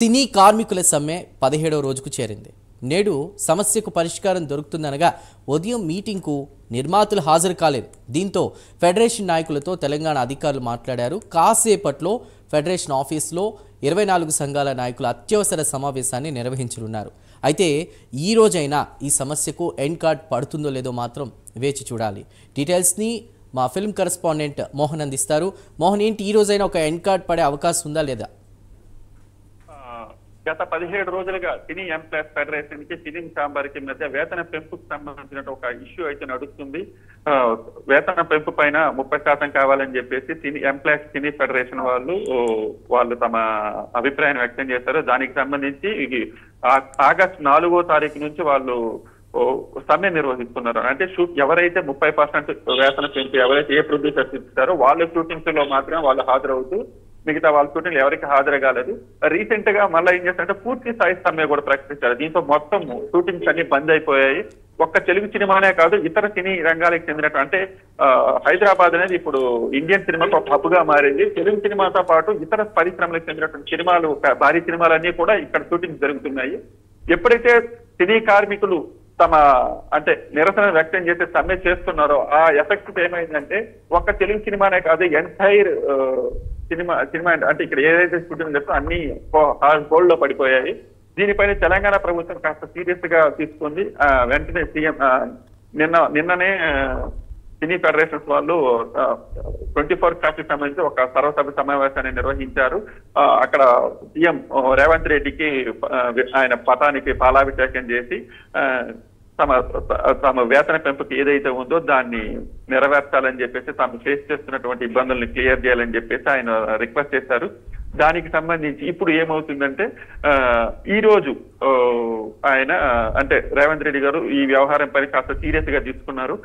సినీ కార్మికుల సమ్మె 17వ రోజుకు చేరింది. నేడు సమస్యకు పరిష్కారం దొరుకుతుందనగా ఉదయం మీటింగ్కు నిర్మాతలు హాజరు కాలేదు. దీంతో ఫెడరేషన్ నాయకులతో తెలంగాణ అధికారులు మాట్లాడారు. కాసేపట్లో ఫెడరేషన్ ఆఫీసులో 24 సంఘాల నాయకుల అత్యవసర సమావేశాన్ని నిర్వహించనున్నారు. అయితే ఈ రోజైనా ఈ సమస్యకు ఎండ్ కార్డ్ పడుతుందో లేదో మాత్రం వేచి చూడాలి. డీటెయిల్స్ని మా ఫిల్మ్ కరెస్పాండెంట్ మోహన్ అందిస్తారు. మోహన్, ఏంటి ఈ రోజైనా ఒక ఎండ్ కార్డ్ పడే అవకాశం ఉందా లేదా? గత 17 రోజులుగా సినీ ఎంప్లాయీస్ ఫెడరేషన్ కి సినీ ఛాంబర్ కి మధ్య వేతన పెంపుకు సంబంధించిన ఒక ఇష్యూ అయితే నడుస్తుంది. వేతన పెంపు పైన 30% కావాలని చెప్పేసి సినీ ఎంప్లాయీస్ సినీ ఫెడరేషన్ వాళ్ళు తమ అభిప్రాయం వ్యక్తం చేశారు. దానికి సంబంధించి ఆగస్టు 4వ తారీఖు నుంచి వాళ్ళు సమ్మె నిర్వహిస్తున్నారు. అంటే ఎవరైతే 30% వేతన పెంపు ఎవరైతే ఏ ప్రొడ్యూసర్స్ ఇస్తారో వాళ్ళ షూటింగ్స్ లో మాత్రమే వాళ్ళు హాజరవుతూ మిగతా వాళ్ళ షూటింగ్లు ఎవరికి హాజరు కాలేదు. రీసెంట్ గా మళ్ళీ ఏం చేస్తారంటే పూర్తి స్థాయి సమ్మె కూడా ప్రకటించారు. దీంతో మొత్తం షూటింగ్స్ అన్ని బంద్ అయిపోయాయి. ఒక్క తెలుగు సినిమానే కాదు, ఇతర సినీ రంగాలకు చెందినట్టు అంటే హైదరాబాద్ అనేది ఇప్పుడు ఇండియన్ సినిమాకు ఒక హబ్ గా మారింది. తెలుగు సినిమాతో పాటు ఇతర పరిశ్రమలకు చెందినటువంటి సినిమాలు, భారీ సినిమాలన్నీ కూడా ఇక్కడ షూటింగ్ జరుగుతున్నాయి. ఎప్పుడైతే సినీ కార్మికులు తమ అంటే నిరసన వ్యక్తం చేసి సమ్మె చేస్తున్నారో ఆ ఎఫెక్ట్ ఏమైందంటే ఒక్క తెలుగు సినిమానే కాదు, ఎంటైర్ సినిమా అంటే ఇక్కడ ఏదైతే షూటింగ్ చేస్తో అన్ని హోల్డ్ లో పడిపోయాయి. దీనిపైన తెలంగాణ ప్రభుత్వం కాస్త సీరియస్ గా తీసుకుంది. వెంటనే సీఎం నిన్ననే సినీ ఫెడరేషన్స్ వాళ్ళు 24 కాఫీకి సంబంధించి ఒక సర్వసభ్య సమావేశాన్ని నిర్వహించారు. అక్కడ సీఎం రేవంత్ రెడ్డికి ఆయన పటానికి పాలాభిషేకం చేసి తమ వేతన పెంపుకి ఏదైతే ఉందో దాన్ని నెరవేర్చాలని చెప్పేసి తాము ఫేస్ చేస్తున్నటువంటి ఇబ్బందుల్ని క్లియర్ చేయాలని చెప్పేసి ఆయన రిక్వెస్ట్ చేశారు. దానికి సంబంధించి ఇప్పుడు ఏమవుతుందంటే ఈ రోజు ఆయన అంటే రేవంత్ రెడ్డి గారు ఈ వ్యవహారం పైన కాస్త సీరియస్ గా తీసుకున్నారు.